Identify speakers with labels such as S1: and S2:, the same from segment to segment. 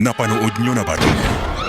S1: Napanood nyo na ba ito?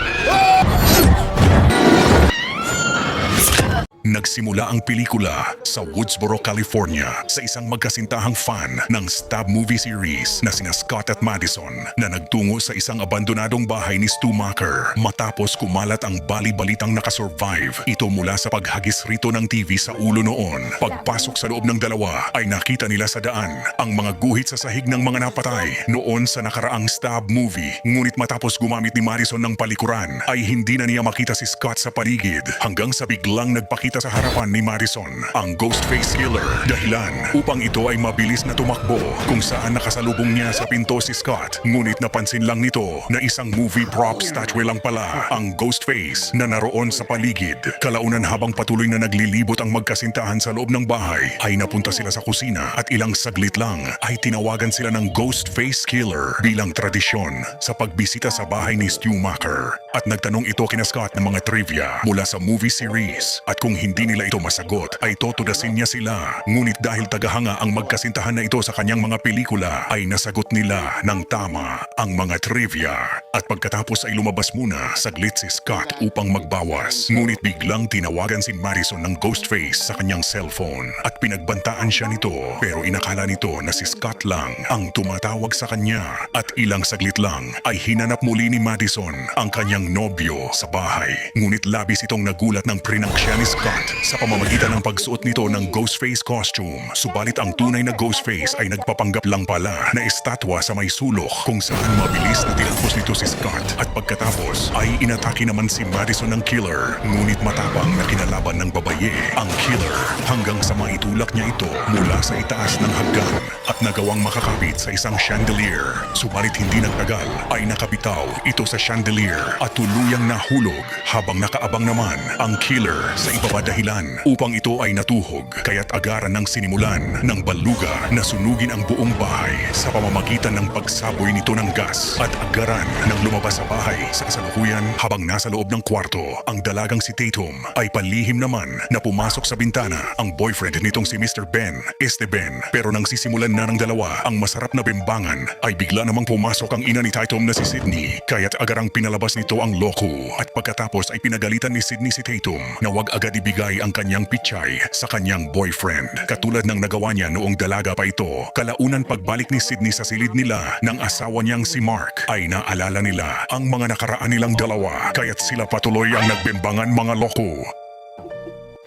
S1: Nagsimula ang pelikula sa Woodsboro, California sa isang magkasintahang fan ng stab movie series na sina Scott at Madison na nagtungo sa isang abandonadong bahay ni Stu Macher matapos kumalat ang bali-balitang nakasurvive ito mula sa paghagis rito ng TV sa ulo noon. Pagpasok sa loob ng dalawa ay nakita nila sa daan ang mga guhit sa sahig ng mga napatay noon sa nakaraang stab movie. Ngunit matapos gumamit ni Madison ng palikuran ay hindi na niya makita si Scott sa paligid hanggang sa biglang nagpakita sa harapan ni Madison ang Ghostface Killer dahilan upang ito ay mabilis na tumakbo kung saan nakasalubong niya sa pinto si Scott. Ngunit napansin lang nito na isang movie prop statue lang pala ang Ghostface na naroon sa paligid. Kalaunan habang patuloy na naglilibot ang magkasintahan sa loob ng bahay ay napunta sila sa kusina at ilang saglit lang ay tinawagan sila ng Ghostface Killer bilang tradisyon sa pagbisita sa bahay ni Stu Macher. At nagtanong ito kina Scott ng mga trivia mula sa movie series at kung hindi nila ito masagot ay totodasin niya sila. Ngunit dahil tagahanga ang magkasintahan na ito sa kanyang mga pelikula ay nasagot nila ng tama ang mga trivia. At pagkatapos ay lumabas muna saglit si Scott upang magbawas. Ngunit biglang tinawagan si Madison ng Ghostface sa kanyang cellphone at pinagbantaan siya nito pero inakala nito na si Scott lang ang tumatawag sa kanya. At ilang saglit lang ay hinanap muli ni Madison ang kanyang nobyo sa bahay. Ngunit labis itong nagulat ng prinank siya ni Scott sa pamamagitan ng pagsuot nito ng Ghostface costume. Subalit ang tunay na Ghostface ay nagpapanggap lang pala na estatwa sa may sulok kung saan mabilis na tinagpos nito si Scott at pagkatapos ay inatake naman si Madison ng killer. Ngunit matapang na kinalaban ng babaye ang killer hanggang sa maitulak niya ito mula sa itaas ng hagdan at nagawang makakapit sa isang chandelier. Subalit hindi nagtagal ay nakabitaw ito sa chandelier at tuluyang nahulog habang nakaabang naman ang killer sa ibaba dahilan upang ito ay natuhog kaya't agaran ng sinimulan ng baluga na sunugin ang buong bahay sa pamamagitan ng pagsaboy nito ng gas at agaran ng lumabas sa bahay. Sa kasalukuyan habang nasa loob ng kwarto ang dalagang si Tatum ay palihim naman na pumasok sa bintana ang boyfriend nitong si Mr. Ben Esteban pero nang sisimulan na ng dalawa ang masarap na bimbangan ay bigla namang pumasok ang ina ni Tatum na si Sydney kaya't agarang pinalabas nito ang loko at pagkatapos ay pinagalitan ni Sydney si Tatum na wag agad ibigay ang kanyang pichay sa kanyang boyfriend. Katulad ng nagawa niya noong dalaga pa ito, kalaunan pagbalik ni Sydney sa silid nila ng asawa niyang si Mark ay naalala nila ang mga nakaraan nilang dalawa kaya't sila patuloy ang nagbimbangan mga loko.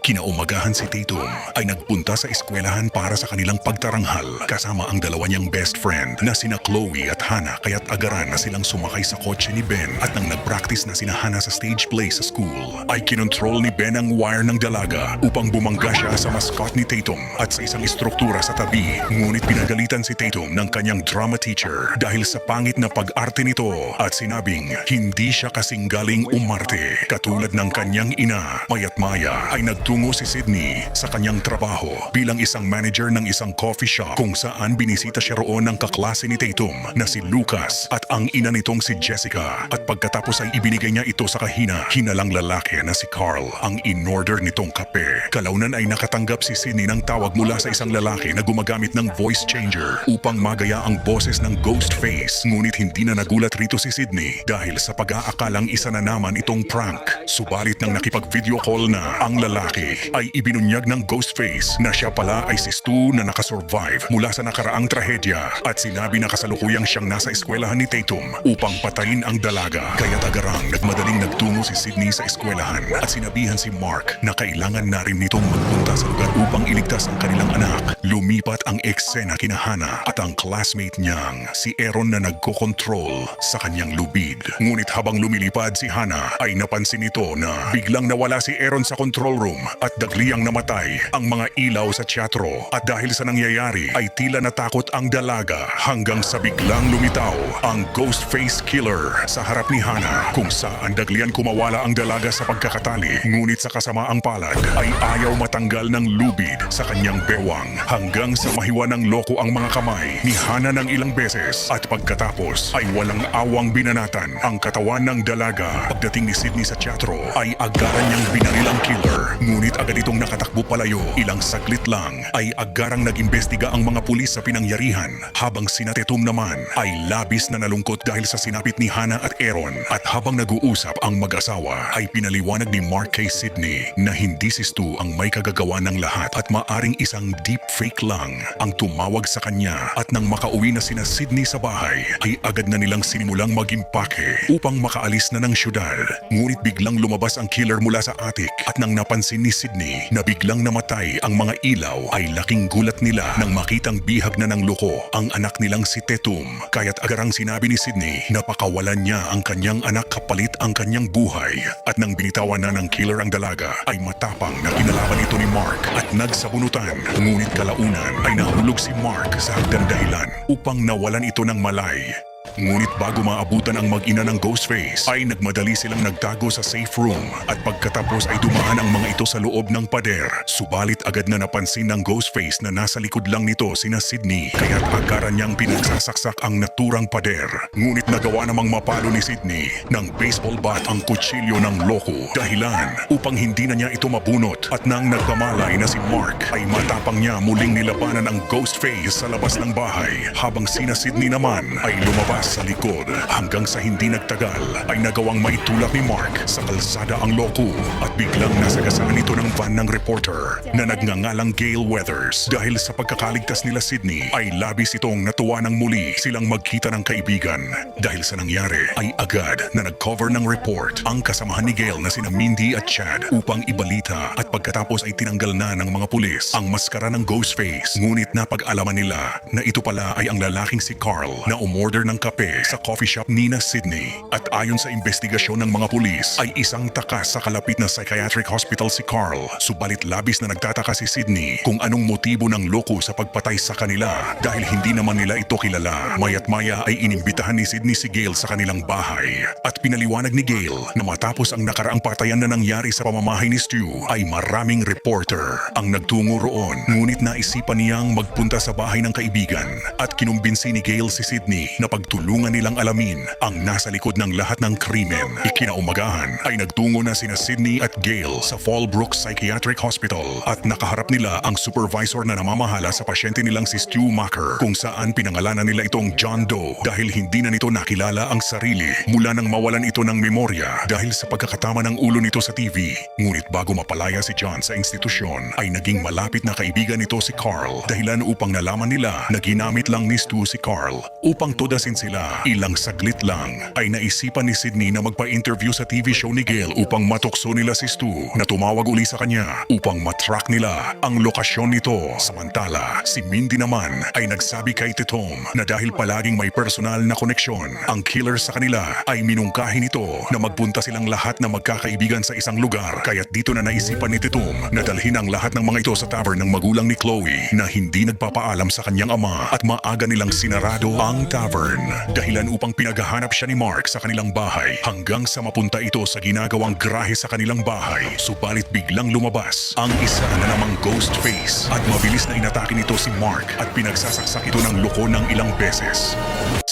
S1: Kinaumagahan si Tatum ay nagpunta sa eskwelahan para sa kanilang pagtaranghal kasama ang dalawa niyang best friend na sina Chloe at Hannah kaya't agaran na silang sumakay sa kotse ni Ben at nang nagpractice na sina Hannah sa stage play sa school ay kinontrol ni Ben ang wire ng dalaga upang bumangga siya sa mascot ni Tatum at sa isang istruktura sa tabi. Ngunit pinagalitan si Tatum ng kanyang drama teacher dahil sa pangit na pag-arte nito at sinabing hindi siya kasing galing umarte katulad ng kanyang ina. Mayat maya ay nagtungo si Sydney sa kanyang trabaho bilang isang manager ng isang coffee shop kung saan binisita siya roon ng kaklase ni Tatum na si Lucas at ang ina nitong si Jessica at pagkatapos ay ibinigay niya ito sa hinalang lalaki na si Carl ang in-order nitong kape. Kalaunan ay nakatanggap si Sydney ng tawag mula sa isang lalaki na gumagamit ng voice changer upang magaya ang boses ng Ghostface. Ngunit hindi na nagulat rito si Sydney dahil sa pag-aakalang isa na naman itong prank. Subalit nang nakipag-video call na ang lalaki ay ibinunyag ng Ghostface na siya pala ay si Stu na nakasurvive mula sa nakaraang trahedya at sinabi na kasalukuyang siyang nasa eskwelahan ni Tatum upang patayin ang dalaga. Kaya tagarang nagmadaling nagtungo si Sydney sa eskwelahan at sinabihan si Mark na kailangan na rin nitong magpunta sa lugar upang iligtas ang kanilang anak. Lumipat ang eksena kina Hannah at ang classmate niyang si Aaron na nagkokontrol sa kanyang lubid. Ngunit habang lumilipad si Hannah ay napansin nito na biglang nawala si Aaron sa control room at dagliang namatay ang mga ilaw sa teatro at dahil sa nangyayari ay tila natakot ang dalaga hanggang sa biglang lumitaw ang Ghostface Killer sa harap ni Hannah kung saan daglian kumawala ang dalaga sa pagkakatali ngunit sa kasamaang palad ay ayaw matanggal ng lubid sa kanyang bewang hanggang sa mahiwa ng loko ang mga kamay ni Hannah ng ilang beses at pagkatapos ay walang awang binanatan ang katawan ng dalaga. Pagdating ni Sydney sa teatro ay agaran niyang binaril ang killer ngunit Ngunit agad itong nakatakbo palayo. Ilang saglit lang ay agarang nag-imbestiga ang mga pulis sa pinangyarihan, habang sina Tatum naman ay labis na nalungkot dahil sa sinapit ni Hannah at Aaron. At habang nag-uusap ang mag-asawa ay pinaliwanag ni Mark kay Sydney na hindi si Stu ang may kagagawa ng lahat at maaring isang deep fake lang ang tumawag sa kanya. At nang makauwi na sina Sydney sa bahay ay agad na nilang sinimulang mag-impake upang makaalis na ng syudad. Ngunit biglang lumabas ang killer mula sa attic at nang napansin ni Sydney na biglang namatay ang mga ilaw ay laking gulat nila nang makitang bihag na ng loko ang anak nilang si Tatum. Kaya't agarang sinabi ni Sydney na pakawalan niya ang kanyang anak kapalit ang kanyang buhay. At nang binitawan na ng killer ang dalaga ay matapang na kinalaban ito ni Mark at nagsabunutan. Ngunit kalaunan ay nahulog si Mark sa hagdan dahilan upang nawalan ito ng malay. Ngunit bago maabutan ang mag-ina ng Ghostface ay nagmadali silang nagtago sa safe room at pagkatapos ay dumaan ang mga ito sa loob ng pader. Subalit agad na napansin ng Ghostface na nasa likod lang nito sina Sydney kaya't agaran niyang pinagsasaksak ang naturang pader. Ngunit nagawa namang mapalo ni Sydney ng baseball bat ang kutsilyo ng loko dahilan upang hindi na niya ito mabunot. At nang nagkamalay na si Mark ay matapang niya muling nilabanan ang Ghostface sa labas ng bahay habang sina Sydney naman ay lumabas sa likod. Hanggang sa hindi nagtagal ay nagawang maitulak ni Mark sa kalsada ang loko at biglang nasagasaan ito ng van ng reporter na nagngangalang Gail Weathers. Dahil sa pagkakaligtas nila Sydney ay labis itong natuwa ng muli silang magkita ng kaibigan. Dahil sa nangyari ay agad na nag-cover ng report ang kasamahan ni Gail na sina Mindy at Chad upang ibalita at pagkatapos ay tinanggal na ng mga pulis ang maskara ng Ghostface. Ngunit napag-alaman nila na ito pala ay ang lalaking si Carl na umorder ng kape sa coffee shop ni na Sydney. At ayon sa investigasyon ng mga pulis ay isang takas sa kalapit na psychiatric hospital si Carl. Subalit labis na nagtataka si Sydney kung anong motibo ng loko sa pagpatay sa kanila dahil hindi naman nila ito kilala. Mayat maya ay inimbitahan ni Sydney si Gail sa kanilang bahay at pinaliwanag ni Gail na matapos ang nakaraang patayan na nangyari sa pamamahay ni Stu ay maraming reporter ang nagtungo roon. Ngunit naisipan niyang magpunta sa bahay ng kaibigan at kinumbinsi ni Gail si Sydney na pagtulungan nilang alamin ang nasa likod ng lahat ng krimen. Ikinaumagahan ay nagtungo na sina Sydney at Gail sa Fallbrook Psychiatric Hospital at nakaharap nila ang supervisor na namamahala sa pasyente nilang si Stu Macher kung saan pinangalanan nila itong John Doe dahil hindi na nito nakilala ang sarili mula nang mawalan ito ng memorya dahil sa pagkakatama ng ulo nito sa TV. Ngunit bago mapalaya si John sa institusyon ay naging malapit na kaibigan nito si Carl dahilan upang nalaman nila na ginamit lang ni Stu si Carl upang tudasin sila. Ilang saglit lang ay naisipan ni Sydney na magpa-interview sa TV show ni Gail upang matukso nila si Stu na tumawag uli sa kanya upang matrack nila ang lokasyon nito. Samantala, si Mindy naman ay nagsabi kay Tatum na dahil palaging may personal na koneksyon ang killer sa kanila ay minungkahin ito na magpunta silang lahat na magkakaibigan sa isang lugar. Kaya't dito na naisipan ni Tatum na dalhin ang lahat ng mga ito sa tavern ng magulang ni Chloe na hindi nagpapaalam sa kanyang ama at maaga nilang sinarado ang tavern. Dahilan upang pinaghahanap siya ni Mark sa kanilang bahay hanggang sa mapunta ito sa ginagawang grahe sa kanilang bahay. Subalit biglang lumabas ang isa na namang Ghostface at mabilis na inatake nito si Mark at pinagsasaksak ito ng loko ng ilang beses.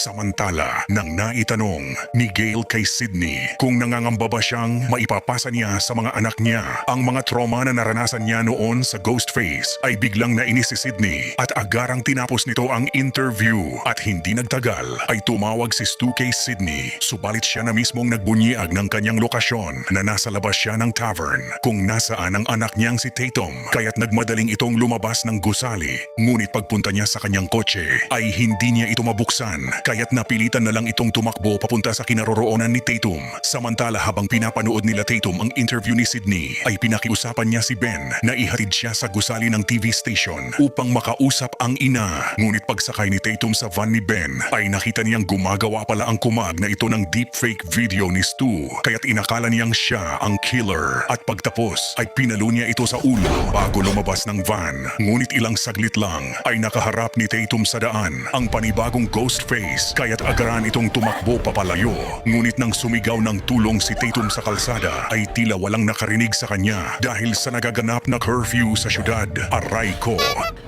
S1: Samantala, nang naitanong ni Gail kay Sydney kung nangangamba ba siyang maipapasa niya sa mga anak niya ang mga trauma na naranasan niya noon sa Ghostface ay biglang nainis si Sydney at agarang tinapos nito ang interview at hindi nagtagal ay tumawag si Stu kay Sydney. Subalit siya na mismong nagbunyiag ng kanyang lokasyon na nasa labas siya ng tavern kung nasaan ang anak niyang si Tatum kaya't nagmadaling itong lumabas ng gusali. Ngunit pagpunta niya sa kanyang kotse ay hindi niya ito mabuksan kaya't napilitan na lang itong tumakbo papunta sa kinaroroonan ni Tatum. Samantala habang pinapanood nila Tatum ang interview ni Sydney ay pinakiusapan niya si Ben na ihatid siya sa gusali ng TV station upang makausap ang ina. Ngunit pagsakay ni Tatum sa van ni Ben ay nakita niyang gumagawa pala ang kumag na ito ng deepfake video ni Stu kaya't inakala niyang siya ang killer at pagtapos ay pinalo niya ito sa ulo bago lumabas ng van. Ngunit ilang saglit lang ay nakaharap ni Tatum sa daan ang panibagong Ghostface kaya't agaran itong tumakbo papalayo. Ngunit nang sumigaw ng tulong si Tatum sa kalsada ay tila walang nakarinig sa kanya dahil sa nagaganap na curfew sa syudad. Aray ko!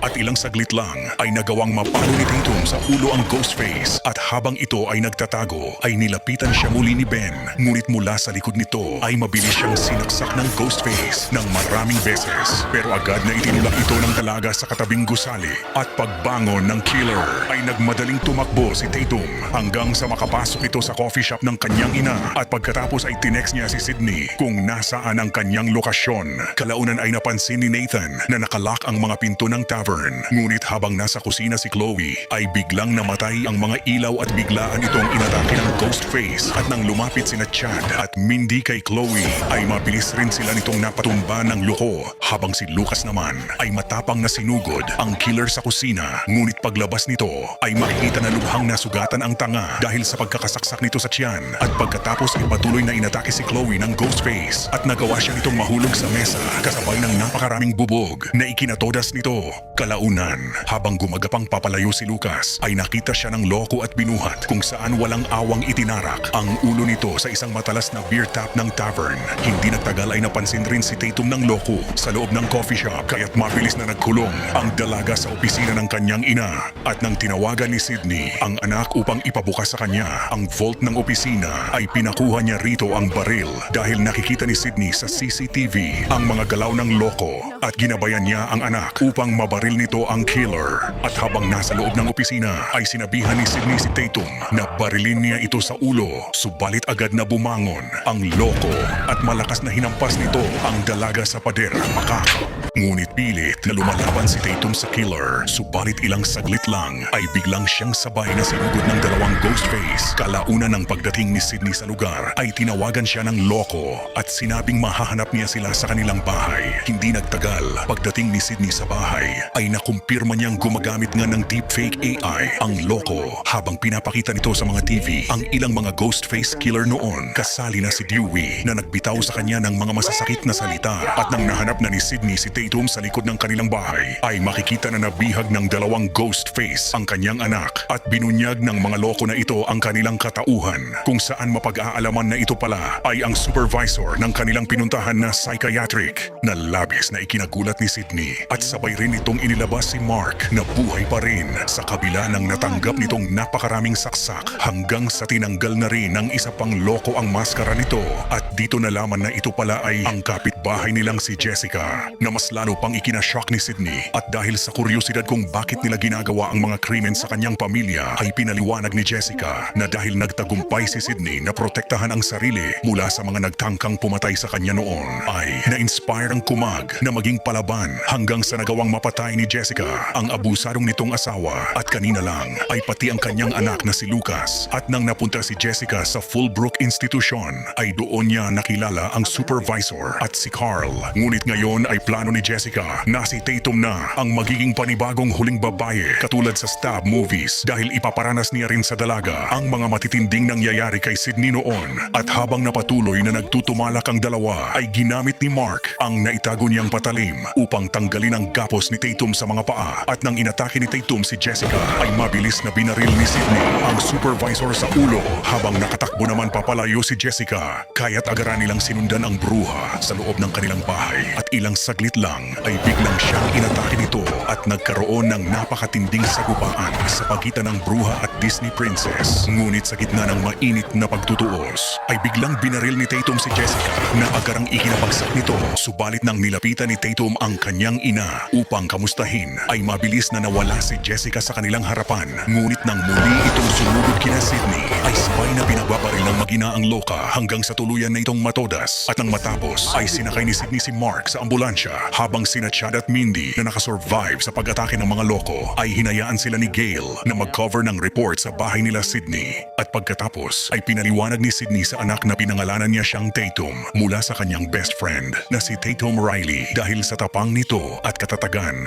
S1: At ilang saglit lang ay nagawang mapalo ni Tatum sa ulo ang Ghostface at habang ito ay nagtatago, ay nilapitan siya muli ni Ben. Ngunit mula sa likod nito ay mabilis siyang sinaksak ng Ghostface ng maraming beses. Pero agad na itinulak ito ng dalaga sa katabing gusali. At pagbangon ng killer ay nagmadaling tumakbo si Tatum hanggang sa makapasok ito sa coffee shop ng kanyang ina. At pagkatapos ay tinext niya si Sydney kung nasaan ang kanyang lokasyon. Kalaunan ay napansin ni Nathan na nakalock ang mga pinto ng tavern. Ngunit habang nasa kusina si Chloe ay biglang namatay ang mga ilaw at biglaan itong inatake ng Ghostface. At nang lumapit sina Chad at Mindy kay Chloe ay mabilis rin sila nitong napatumba ng loko. Habang si Lucas naman ay matapang na sinugod ang killer sa kusina. Ngunit paglabas nito ay makikita na lubhang nasugatan ang tanga dahil sa pagkakasaksak nito sa tiyan. At pagkatapos ay patuloy na inatake si Chloe ng Ghostface at nagawa siya nitong mahulog sa mesa kasabay ng napakaraming bubog na ikinatodas nito. Kalaunan, habang gumagapang papalayo si Lucas ay nakita siya ng loko at binuhat kung saan walang awang itinarak ang ulo nito sa isang matalas na beer tap ng tavern. Hindi nagtagal ay napansin rin si Tatum ng loko sa loob ng coffee shop kaya't mabilis na nagkulong ang dalaga sa opisina ng kanyang ina. At nang tinawagan ni Sydney ang anak upang ipabukas sa kanya ang vault ng opisina ay pinakuha niya rito ang baril dahil nakikita ni Sydney sa CCTV ang mga galaw ng loko at ginabayan niya ang anak upang mabaril nito ang killer. At habang nasa loob ng opisina ay sinabihan ni Sydney si Tatum na barilin niya ito sa ulo, subalit agad na bumangon ang loko at malakas na hinampas nito ang dalaga sa pader makakap. Ngunit pilit na lumalaban si Tatum sa killer, subalit ilang saglit lang ay biglang siyang sabay na sinugod ng dalawang Ghostface. Kalaunan ng pagdating ni Sydney sa lugar ay tinawagan siya ng loko at sinabing mahahanap niya sila sa kanilang bahay. Hindi nagtagal, pagdating ni Sydney sa bahay ay nakumpirma niyang gumagamit nga ng deepfake AI ang loko habang pinapakita nito sa mga TV ang ilang mga Ghostface killer noon. Kasali na si Dewey na nagbitaw sa kanya ng mga masasakit na salita. At nang nahanap na ni Sydney si Tatum sa likod ng kanilang bahay ay makikita na nabihag ng dalawang Ghostface ang kanyang anak at binunyag ng mga loko na ito ang kanilang katauhan kung saan mapag-aalaman na ito pala ay ang supervisor ng kanilang pinuntahan na psychiatric na labis na ikinagulat ni Sydney. At sabay rin itong inilabas si Mark na buhay pa rin sa kabila ng natanggap nitong napakaraming saksak hanggang sa tinanggal na rin ng isa pang loko ang maskara nito. At dito nalaman na ito pala ay ang kapitbahay nilang si Jessica na mas lalo pang ikinashock ni Sydney. At dahil sa kuryosidad kung bakit nila ginagawa ang mga krimen sa kanyang pamilya ay pinaliwanag ni Jessica na dahil nagtagumpay si Sydney na protektahan ang sarili mula sa mga nagtangkang pumatay sa kanya noon ay na-inspire ang kumag na maging palaban hanggang sa nagawang mapatay ni Jessica ang abusadong nitong asawa. At kanina lang ay pati ang kanyang anak na si Lucas. At nang napunta si Jessica sa Fullbrook Institution ay doon niya nakilala ang supervisor at si Carl. Ngunit ngayon ay plano ni Jessica na si Tatum na ang magiging panibagong huling babae katulad sa Stab movies dahil ipaparanas niya rin sa dalaga ang mga matitinding nangyayari kay Sydney noon. At habang napatuloy na nagtutumalak ang dalawa ay ginamit ni Mark ang naitago niyang patalim upang tanggalin ang gapos ni Tatum sa mga paa. At nang inatake ni Tatum si Jessica ay mabilis na binaril ni Sydney ang supervisor sa ulo habang nakatakbo naman papalayo si Jessica. Kaya't agaran nilang sinundan ang bruha sa loob ng kanilang bahay at ilang saglit lang ay biglang siyang inatake nito at nagkaroon ng napakatinding sagupaan sa pagitan ng bruha at Disney princess. Ngunit sa gitna ng mainit na pagtutuos ay biglang binaril ni Tatum si Jessica na agarang ikinabagsak nito. Subalit nang nilapitan ni Tatum ang kanyang ina upang kamustahin ay mabilis na nawala si Jessica sa kanilang harapan. Ngunit nang muli itong sumugod kina Sydney ay sabay na pinagbabaril ng magina ang loka hanggang sa tuluyan na itong matodas. At nang matapos ay sinakay ni Sydney si Mark sa ambulansya habang sina Chad at Mindy na nakasurvive sa pag-atake ng mga loko ay hinayaan sila ni Gail na mag-cover ng report sa bahay nila Sydney. At pagkatapos ay pinaliwanag ni Sydney sa anak na pinangalanan niya siyang Tatum mula sa kanyang best friend na si Tatum Riley dahil sa tapang nito at katatagan.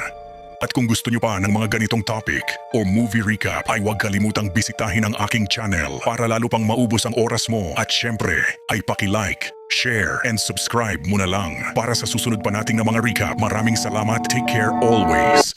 S1: At kung gusto nyo pa ng mga ganitong topic o movie recap ay huwag kalimutang bisitahin ang aking channel para lalo pang maubos ang oras mo. At syempre ay paki-like, share, and subscribe mo na lang para sa susunod pa nating na mga recap. Maraming salamat, take care always.